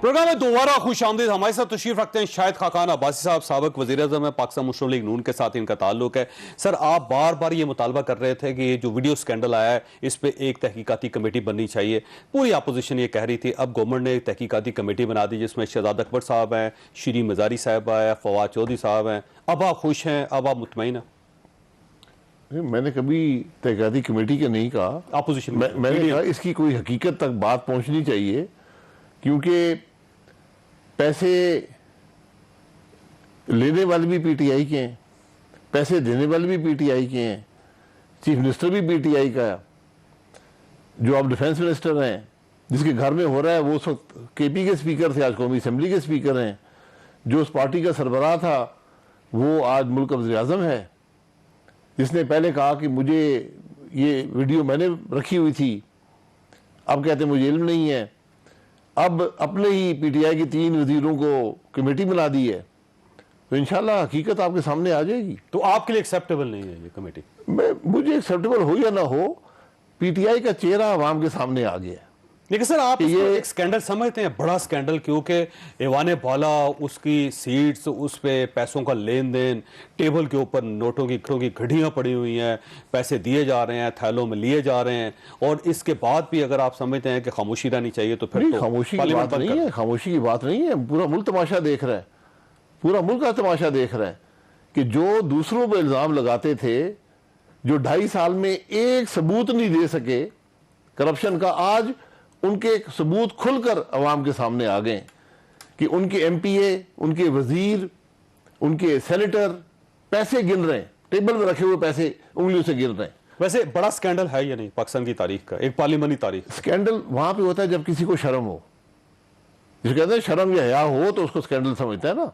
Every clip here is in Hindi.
प्रोग्राम में दोबारा खुशामदीद। हमारे साथ तशरीफ रखते हैं शाहिद खाकान अब्बासी साहब, साबिक वज़ीर-ए-आज़म है, पाकिस्तान मुस्लिम लीग नून के साथ इनका ताल्लुक है। सर, आप बार बार ये मुतालबा कर रहे थे कि ये जो वीडियो स्कैंडल आया है इस पर एक तहकीकाती कमेटी बननी चाहिए। पूरी अपोजिशन ये कह रही थी। अब गवर्नमेंट ने एक तहकीकाती कमेटी बना दी जिसमें शहजाद अकबर साहब हैं, शीरी मज़ारी साहब है, फवाद चौधरी साहब हैं। अब आप खुश हैं? अब आप मुतमईन हैं? मैंने कभी तहकीकाती कमेटी का नहीं कहा। अपोजिशन मैंने कहा इसकी कोई हकीकत तक बात पहुंचनी चाहिए, क्योंकि पैसे लेने वाले भी पीटीआई के हैं, पैसे देने वाले भी पीटीआई के हैं, चीफ मिनिस्टर भी पीटीआई का है, जो अब डिफेंस मिनिस्टर हैं, जिसके घर में हो रहा है वो उस वक्त केपी के स्पीकर थे, आज कौमी असम्बली के स्पीकर हैं, जो उस पार्टी का सरबराह था वो आज मुल्क का वज़ीर-ए-आज़म है, जिसने पहले कहा कि मुझे ये वीडियो मैंने रखी हुई थी, अब कहते मुझे इल्म नहीं है। अब अपने ही पीटीआई के 3 वजीरों को कमेटी बना दी है, तो इंशाल्लाह हकीकत आपके सामने आ जाएगी। तो आपके लिए एक्सेप्टेबल नहीं है ये कमेटी? मुझे एक्सेप्टेबल हो या ना हो, पीटीआई का चेहरा अवाम के सामने आ गया। लेकिन सर, आप ये एक स्कैंडल समझते हैं, बड़ा स्कैंडल, क्योंकि ऐवान बाला, उसकी सीट्स, उस पे पैसों का लेन देन, टेबल के ऊपर नोटों की घड़ियां पड़ी हुई हैं, पैसे दिए जा रहे हैं, थैलों में लिए जा रहे हैं, और इसके बाद भी अगर आप समझते हैं कि खामोशी रहनी चाहिए तो फिर खामोशी की बात नहीं है। खामोशी की बात नहीं है, पूरा मुल्क तमाशा देख रहा है, पूरा मुल्क का तमाशा देख रहा है कि जो दूसरों पर इल्जाम लगाते थे, जो 2.5 साल में एक सबूत नहीं दे सके करप्शन का, आज उनके सबूत खुलकर अवाम के सामने आ गए कि उनके एमपीए, उनके वजीर, उनके सेनेटर पैसे गिन रहे हैं, टेबल में रखे हुए पैसे उंगलियों से गिन रहे हैं। वैसे बड़ा स्कैंडल है या नहीं पाकिस्तान की तारीख का, एक पार्लियामानी तारीख? स्कैंडल वहां पे होता है जब किसी को शर्म हो, जिसे कहते हैं शर्म या हया हो तो उसको स्कैंडल समझता है ना,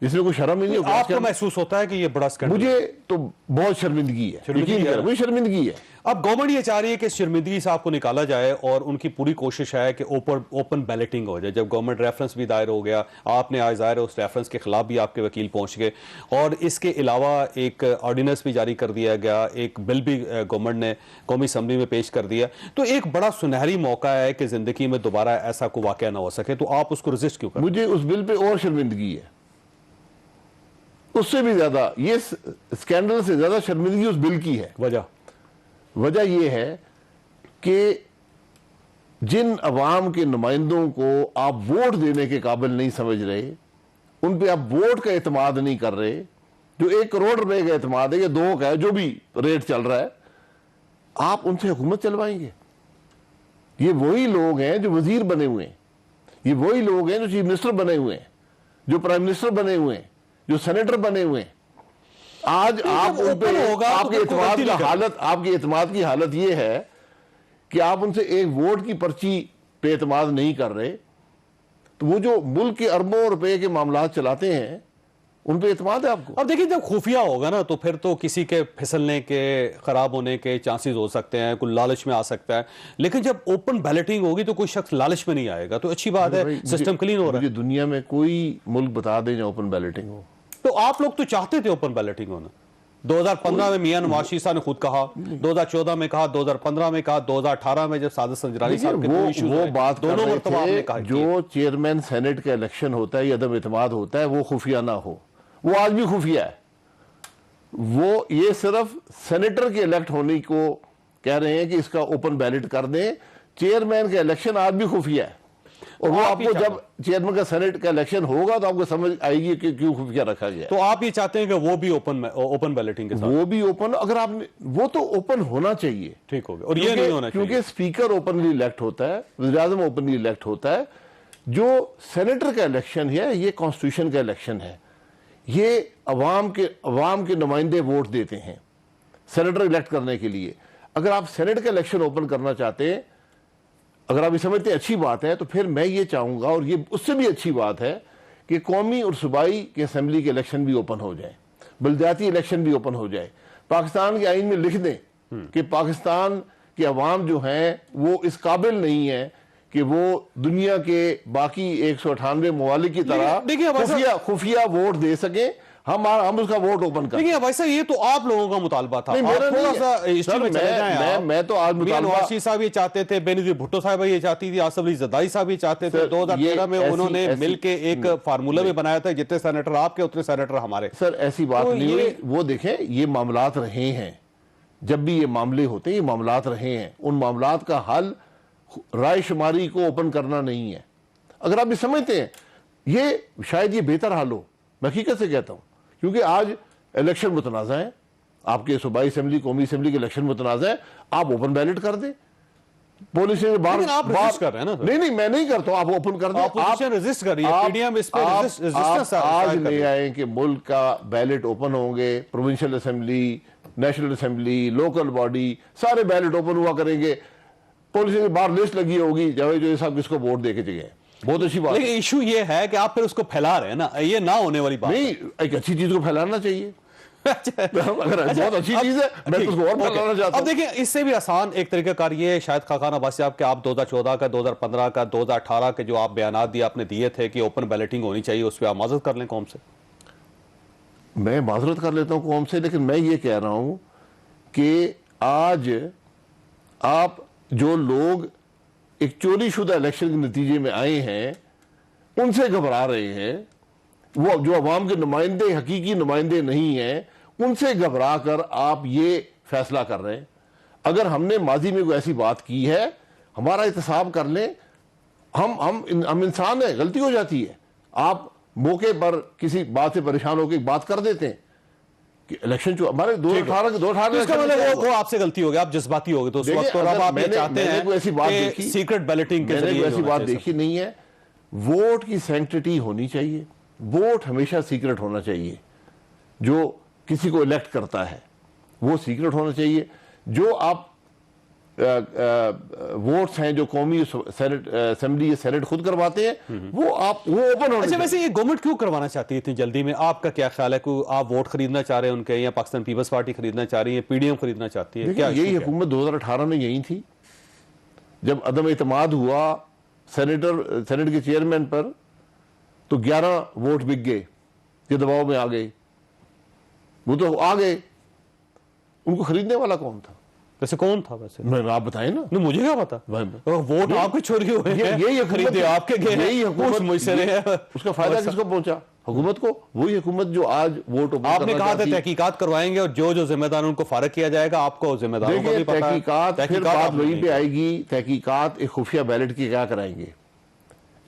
जिसमें कोई शर्म ही नहीं हो। आपको महसूस होता है कि ये बड़ा स्कैंडल? मुझे तो बहुत शर्मिंदगी है, मुझे शर्मिंदगी है। अब गवर्नमेंट ये चाह रही है कि शर्मिंदगी से आपको निकाला जाए, और उनकी पूरी कोशिश है कि ओपन बैलेटिंग हो जाए। जब गवर्नमेंट रेफरेंस भी दायर हो गया, आपने आज जाहिर है उस रेफरेंस के खिलाफ भी आपके वकील पहुंच गए, और इसके अलावा एक ऑर्डिनेंस भी जारी कर दिया गया, एक बिल भी गवर्नमेंट ने कौमी असम्बली में पेश कर दिया। तो एक बड़ा सुनहरी मौका है कि जिंदगी में दोबारा ऐसा कोई वाकया ना हो सके, तो आप उसको रजिस्ट क्यों करें? मुझे उस बिल पे और शर्मिंदगी है, उससे भी ज्यादा, ये स्कैंडल से ज्यादा शर्मिंदगी उस बिल की है। वजह यह है कि जिन अवाम के नुमाइंदों को आप वोट देने के काबिल नहीं समझ रहे, उन पे आप वोट का एतमाद नहीं कर रहे, जो 1 करोड़ रुपए का एतमाद है या 2 का है, जो भी रेट चल रहा है, आप उनसे हुकूमत चलवाएंगे। ये वही लोग हैं जो वजीर बने हुए हैं, ये वही लोग हैं जो चीफ मिनिस्टर बने हुए हैं, जो प्राइम मिनिस्टर बने हुए हैं, जो सेनेटर बने हुए हैं। आज आप उन पे आपके एतमाद की हालत ये है कि आप उनसे एक वोट की पर्ची पे एतमाद नहीं कर रहे, तो वो जो मुल्क के अरबों रुपए के मामला चलाते हैं उन पे एतमाद है आपको। अब देखिए, जब खुफिया होगा ना तो फिर तो किसी के फिसलने के, खराब होने के चांसेस हो सकते हैं, कोई लालच में आ सकता है, लेकिन जब ओपन बैलेटिंग होगी तो कोई शख्स लालच में नहीं आएगा, तो अच्छी बात है, सिस्टम क्लीन हो रहा है। दुनिया में कोई मुल्क बता दें जहां ओपन बैलेटिंग हो। तो आप लोग तो चाहते थे ओपन बैलेटिंग होना। 2015 में मियां नवाज शरीफ साहब ने खुद कहा, 2014 में कहा, 2015 में कहा, 2018 में जब सादिक संजरानी साहब के वो बात दोनों मरतबा आपने कहा जो चेयरमैन सेनेट का इलेक्शन होता है या अदम एतमाद होता है वो खुफिया ना हो, वो आज भी खुफिया है। वो ये सिर्फ सेनेटर के इलेक्ट होने को कह रहे हैं कि इसका ओपन बैलेट कर दें, चेयरमैन का इलेक्शन आज भी खुफिया है, और वो आपको जब चेयरमैन का सेनेट का इलेक्शन होगा तो आपको समझ आएगी कि क्यों खुफिया रखा गया। तो आप ये चाहते हैं कि वो भी ओपन बैलेटिंग के साथ? वो भी ओपन, अगर आपने, वो तो ओपन होना चाहिए, ठीक हो गया, और ये नहीं होना चाहिए क्योंकि स्पीकर ओपनली इलेक्ट होता है, वज़ीर-ए-आज़म ओपनली इलेक्ट होता है। जो सेनेटर का इलेक्शन है ये कॉन्स्टिट्यूशन का इलेक्शन है, ये अवाम के नुमाइंदे वोट देते हैं सेनेटर इलेक्ट करने के लिए। अगर आप सेनेट का इलेक्शन ओपन करना चाहते हैं, अगर आप ये समझते हैं अच्छी बात है, तो फिर मैं ये चाहूंगा, और ये उससे भी अच्छी बात है, कि कौमी और सूबाई के असेंबली के इलेक्शन भी ओपन हो जाए, बलदियाती इलेक्शन भी ओपन हो जाए। पाकिस्तान के आईन में लिख दें कि पाकिस्तान के अवाम जो हैं वो इस काबिल नहीं है कि वो दुनिया के बाकी 198 ममालिक की तरह खुफिया वोट दे सकें। हम उसका वोट ओपन कर। लेकिन भाई साहब ये तो आप लोगों का मुतालबा था। नहीं, आप मेरा थोड़ा नहीं सा है। हिस्ट्री सर, में चले जाएं आप। मैं तो आज मियां मुतालबा- नवाज शरीफ साहब ये चाहते थे, बेनजीर भुट्टो साहब ये चाहती थी, आसिफ अली जरदारी साहब ये चाहते थे। सर, 2013 में ये उन्होंने ऐसी- मिलके एक फार्मूला भी बनाया था, जितने सेनेटर आपके उतने सेनेटर हमारे। सर ऐसी बात तो नहीं ये- हुई। वो देखें, ये मामलात रहे हैं, जब भी ये मामले होते हैं ये मामलात रहे हैं। उन मामलात का हल राय शुमारी को ओपन करना नहीं है। अगर आप ये समझते हैं, ये शायद ये बेहतर हल हो। मैं हकीकत से कहता हूं, क्योंकि आज इलेक्शन मुतनाज़ा है, आपके सूबाई असेंबली, कौमी असेंबली के इलेक्शन मुतनाज़ा है। आप ओपन बैलेट कर दें, पुलिस से बाहर लेकिन आप resist कर रहे हैं ना सर। नहीं, मैं नहीं करता हूं, आप ओपन कर दें। Opposition resist कर रही है, PDM इस पे resistance आज कर रही ले है। आए कि मुल्क का बैलेट ओपन होंगे, provincial assembly, national assembly, local body, सारे बैलेट ओपन हुआ करेंगे। पुलिस की बाहर लिस्ट लगी होगी, जावेद जो साहब किसको वोट दे के गए। बहुत अच्छी बात है। लेकिन इशू ये है कि आप फिर उसको फैला रहे हैं ना, ये ना होने वाली बात। नहीं, एक अच्छी चीज को फैलाना चाहिए। अगर बहुत अच्छी अब- चीज है, मैं तो उसको और ठीक, फैलाना ओके। चाहता अब हूं। देखिए, इससे भी आसान एक तरीका कार ये है, शायद खाकान अब्बासी साहब के आप 2014 का, 2015 का, 2018 के जो आप बयानात दिए आपने दिए थे कि ओपन बैलेटिंग होनी चाहिए, उस पर आप माजरत कर लें कौम से। मैं माजरत कर लेता हूं कौम से, लेकिन मैं ये कह रहा हूं कि आज आप जो लोग एक चोरीशुदा इलेक्शन के नतीजे में आए हैं, उनसे घबरा रहे हैं। वो जो अवाम के नुमाइंदे, हकीकी नुमाइंदे नहीं हैं, उनसे घबरा कर आप ये फैसला कर रहे हैं। अगर हमने माजी में कोई ऐसी बात की है, हमारा एहतसाब कर लें। हम इंसान हैं, गलती हो जाती है। आप मौके पर किसी बात से परेशान होकर बात कर देते हैं कि इलेक्शन जो हमारे 2018 के 2018 तो इसका मतलब वो आपसे गलती हो गई, आप जज्बाती हो गए, तो उस देखिए, वक्त तो अब अगर आप ये मैंने- चाहते मैंने कोई ऐसी बात हैं देखी- कि सीक्रेट बैलेटिंग के मैंने जरिए कोई ऐसी होना बात चाहिए देखी नहीं है। वोट की सैंक्टिटी होनी चाहिए, वोट हमेशा सीक्रेट होना चाहिए। जो किसी को इलेक्ट करता है वो सीक्रेट होना चाहिए। जो आप वोट्स हैं जो कौमी सेनेट, असेंबली या सेनेट खुद करवाते हैं, वो ओपन होने अच्छा, चाहिए। वैसे ये गवर्नमेंट क्यों करवाना चाहती है इतनी जल्दी में? आपका क्या ख्याल है कि आप वोट खरीदना चाह रहे हैं उनके, या पाकिस्तान पीपल्स पार्टी खरीदना चाह रही है, पीडीएम खरीदना चाहती है? देखिए, क्या यही issue क्या है? हुकूमत 2018 में यही थी, जब अदम एतमाद हुआ सेनेट के चेयरमैन पर, तो 11 वोट बिक गए, ये दबाव में आ गए। वो तो आ गए, उनको खरीदने वाला कौन था? वैसे कौन था वैसे? मैं आप बताएं ना। नहीं, मुझे क्या पता। वोट आपके चोरी हुए हैं, यही खरीदे आपके गए हैं, यही कुछ मुझसे रहे हैं। उसका फायदा किसको पहुंचा? हुकूमत को। वही हुकूमत जो आज वोट ओपन आपने करना कहा था चाहती है। तहकीकात करवाएंगे और जो जिम्मेदार उनको फारग किया जाएगा, आपको जिम्मेदारों को देखिए, भी पता है। तहकीकात फिर बात आपने वहीं नहीं पे की। आएगी। तहकीकात एक खुफिया बैलेट की क्या कराएंगे?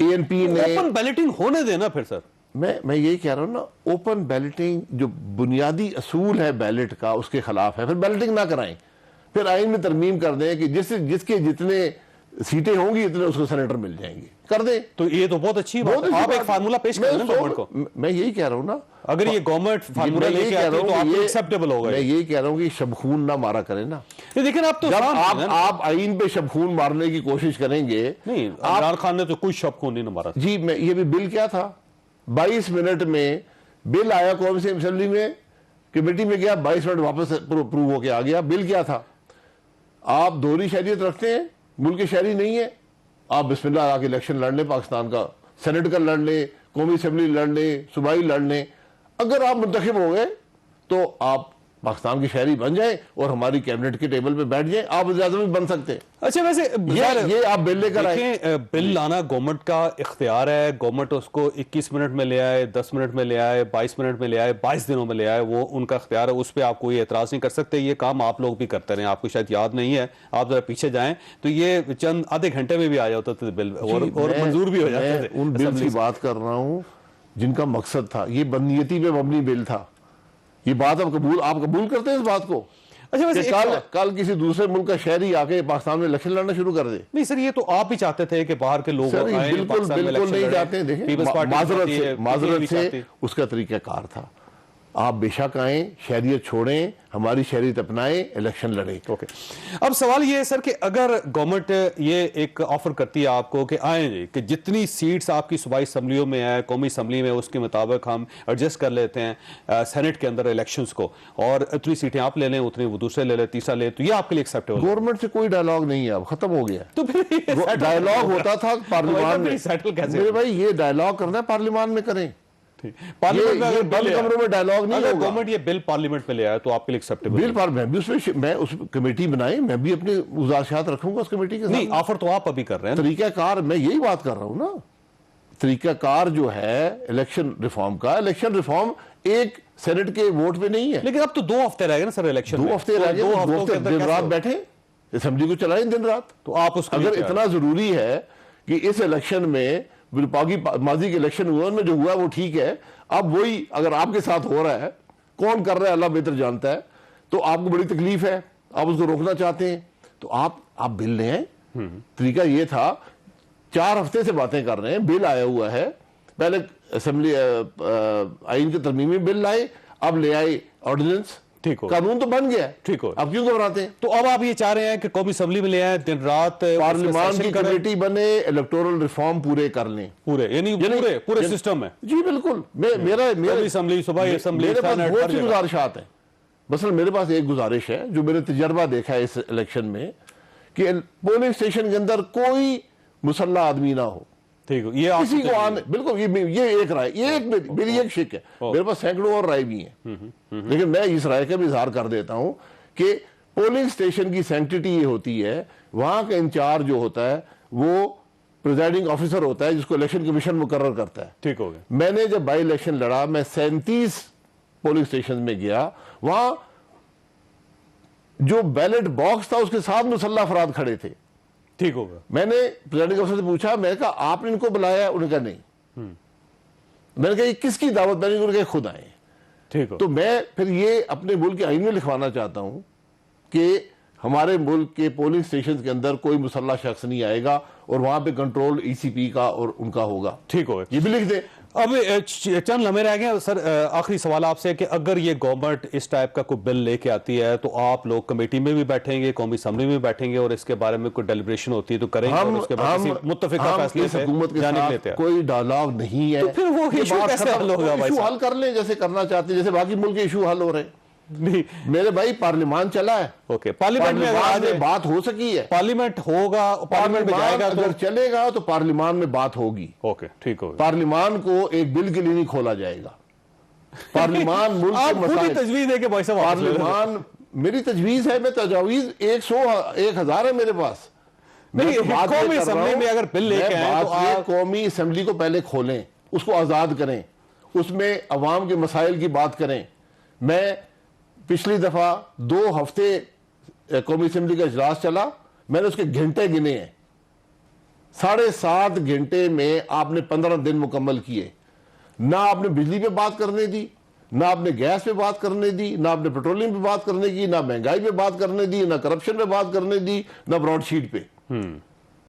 एएनपी ने ओपन बैलेटिंग होने देना फिर सर। मैं यही कह रहा हूं ना, ओपन बैलेटिंग जो बुनियादी असूल है बैलेट का, उसके खिलाफ है। फिर बैलेटिंग ना कराएं, फिर आइन में तरमीम कर दें कि जिसके जितने सीटें होंगी इतने उसको सेनेटर मिल जाएंगे, कर दें। तो ये तो बहुत अच्छी बात है। आप एक फार्मूला पेश करें ना गवर्नमेंट को। मैं यही कह रहा हूं ना, अगर ये गवर्नमेंट फार्मूला मैं यही लेके कह आती रहा है तो हूं आपको कि एक्सेप्टेबल होगा। मैं ये यही कह रहा हूं कि शबखून ना मारा करें ना। लेकिन आप तो जब शांत हैं ना। आप आइन पे शबखून मारने की कोशिश करेंगे। नहीं, इमरान खान ने तो कोई शब खून नहीं मारा। जी, मैं ये भी बिल क्या था, 22 मिनट में बिल आया, कौमी असेंबली में कमेटी में गया, 22 मिनट वापस अप्रूव होके आ गया। बिल क्या था? आप दोहरी शहरियत रखते हैं, मुल्क के शहरी नहीं है, आप बिस्मिल्लाह आके इलेक्शन लड़ लें, पाकिस्तान का सेनेट का लड़ लें, कौमी असेंबली लड़ लें, सूबाई लड़ लें। अगर आप मुंतखब हो गए तो आप पाकिस्तान के शहरी बन जाए और हमारी कैबिनेट के टेबल पे बैठ जाए, आप वज़ीर आज़म भी बन सकते हैं। अच्छा, वैसे ये आप बिल लेकर आए। देखें, बिल लाना गवर्नमेंट का इख्तियार है। गवर्नमेंट उसको 21 मिनट में ले आए, 10 मिनट में ले आए, 22 मिनट में ले आए, 22 दिनों में ले आए, वो उनका इख्तियार है। उस पर आप कोई एतराज़ नहीं कर सकते। ये काम आप लोग भी करते रहे, आपको शायद याद नहीं है, आप जरा पीछे जाएं तो ये चंद आधे घंटे में भी आ जाता था बिल, और मंजूर भी हो जाते थे। उन बिल की बात कर रहा हूं जिनका मकसद था, ये बदनीयती पे मबनी बिल था। ये बात आप कबूल करते हैं इस बात को? अच्छा, वैसे कि कल किसी दूसरे मुल्क का शहरी आके पाकिस्तान में इलेक्शन लड़ना शुरू कर दे? नहीं सर, ये तो आप ही चाहते थे कि बाहर के लोग सर, आएं, बिल्कुल पाकिस्तान में बिल्कुल इलेक्शन नहीं लड़ें। चाहते। देखें, पीपल्स पार्टी चाहती है, माजरत PDM भी से चाहती है। उसका तरीकाकार था। आप बेशक आए, शहरियत छोड़ें, हमारी शहरियत अपनाएं, इलेक्शन लड़ें। ओके, अब सवाल ये है सर कि अगर गवर्नमेंट ये एक ऑफर करती है आपको कि आए जी, कि जितनी सीट्स आपकी सूबाई असम्बलियों में है, कौमी असम्बली में, उसके मुताबिक हम एडजस्ट कर लेते हैं सेनेट के अंदर इलेक्शंस को, और इतनी सीटें आप ले लें, उतनी वो दूसरे ले लें, तीसरा ले, तो ये आपके लिए एक्सेप्टेबल? गवर्नमेंट से कोई डायलॉग नहीं है, अब खत्म हो गया। तो फिर डायलॉग होता था पार्लियामान में। सेटल कैसे? मेरे भाई, ये डायलॉग करना है पार्लियामान में करें। पार्लियामेंट में ये अगर बंद बिल कमरों में डायलॉग नहीं अगर होगा। गवर्नमेंट ये बिल पार्लियामेंट में ले आए तो आपके लिए एक्सेप्टेबल बिल पर मैं भी उसमें मैं उस कमेटी बनाई, मैं भी अपने गुजारिशात रखूंगा उस कमेटी के साथ। नहीं, ऑफर तो आप अभी कर रहे हैं। तरीकाकार मैं यही बात कर रहा हूं ना, तरीकाकार जो है इलेक्शन रिफॉर्म का, इलेक्शन रिफॉर्म एक सेनेट के वोट पे नहीं है। लेकिन अब तो 2 हफ्ते रह गए ना सर इलेक्शन 2 हफ्ते रह गए, 2 2 हफ्तों के हफ्ते अंदर दिन कैसे रात होगा? बैठे असेंबली को चलाएं दिन रात। तो आप उसको अगर लेके इतना जरूरी है कि इस इलेक्शन में माजी के इलेक्शन हुआ उनमें जो हुआ वो ठीक है, अब वही अगर आपके साथ हो रहा है, कौन कर रहा है अल्लाह बेहतर जानता है, तो आपको बड़ी तकलीफ है, आप उसको रोकना चाहते हैं, तो आप बिल ले आए। तरीका ये था, 4 हफ्ते से बातें कर रहे हैं, बिल आया हुआ है, पहले असेंबली आइन के तरमीमी बिल लाए, अब ले आए ऑर्डिनेंस, ठीक हो, कानून तो बन गया है, ठीक हो। अब क्यों घबराते हैं? तो अब आप ये चाह रहे हैं कि कौमी असेंबली में ले आए, दिन रात पार्लियामेंट की कमेटी बने, इलेक्टोरल रिफॉर्म पूरे कर लें, पूरे यानी पूरे सिस्टम में। जी बिल्कुल। मेरा असेंबली, सुबह असेंबली, मेरे पास बहुत सी गुजारिशात है। मसलन मेरे पास एक गुजारिश है जो मैंने तजर्बा देखा है इस इलेक्शन में, कि पोलिंग स्टेशन के अंदर कोई मुसल्ला आदमी ना हो। ठीक है, ये किसी को आने, बिल्कुल ये एक राय, ये एक मेरी एक शिक है, मेरे पास सैकड़ों और राय भी है, लेकिन मैं इस राय का भी इजहार कर देता हूं कि पोलिंग स्टेशन की सैंक्टिटी ये होती है, वहां का इंचार्ज जो होता है वो प्रिजाइडिंग ऑफिसर होता है जिसको इलेक्शन कमीशन मुकर्रर करता है। ठीक हो गया। मैंने जब बाई इलेक्शन लड़ा, मैं 37 पोलिंग स्टेशन में गया, वहां जो बैलेट बॉक्स था उसके साथ मुसल्ला अफराद खड़े थे। ठीक होगा। मैंने प्रेसिडेंट ऑफिसर से पूछा, मैंने कहा आपने इनको बुलाया? उन्होंने कहा नहीं। मैंने कहा ये किसकी दावत? मैंने उन्होंने कहा खुद आए। ठीक हो। तो मैं फिर ये अपने मुल्क के आईन में लिखवाना चाहता हूं कि हमारे मुल्क के पोलिंग स्टेशन के अंदर कोई मुसल्ला शख्स नहीं आएगा और वहां पे कंट्रोल ईसीपी का और उनका होगा। ठीक हो, ये भी लिख दे। अब चंद लम्हे रह गए सर, आखिरी सवाल आपसे कि अगर ये गवर्नमेंट इस टाइप का कोई बिल लेके आती है तो आप लोग कमेटी में भी बैठेंगे, कौमी असेंबली में भी बैठेंगे और इसके बारे में कोई डेलिब्रेशन होती है तो करेंगे और उसके बाद किसी मुत्तफिका फैसले से हुकूमत के जाने साथ लेते हैं? कोई डायलॉग नहीं है, तो फिर वो इशू कैसे हल होगा भाई इशू साहब? हल कर लें जैसे करना चाहते हैं, जैसे बाकी मुल्क के इशू हल हो रहे हैं। नहीं मेरे भाई पार्लियामान चला है, ओके, पार्लियामेंट में अगर आज बात हो सकी है, पार्लियामेट होगा, पार्लियामेंट में जाएगा अगर चलेगा तो पार्लियामान में बात होगी। ओके, ठीक होगा। पार्लियामान को एक बिल के लिए नहीं खोला जाएगा। पार्लियामान मुल्क के मसाइल, तजवीज दे के भाई साहब पार्लियामान मेरी तजवीज है, मैं तजावीज 100-1000 है मेरे पास। नहीं, कौमी असेंबली में अगर बिल लेके आए तो आप कौमी असेंबली को पहले खोलें, उसको आजाद करें, उसमें अवाम के मसाइल की बात करें। मैं पिछली दफा 2 हफ्ते कौमी असेंबली का इजलास चला, मैंने उसके घंटे गिने हैं, 7.5 घंटे में आपने 15 दिन मुकम्मल किए। ना आपने बिजली पे बात करने दी, ना आपने गैस पे बात करने दी, ना आपने पेट्रोलियम पे बात करने की, ना महंगाई पे बात करने दी, ना करप्शन पे बात करने दी, ना ब्रॉडशीट पे।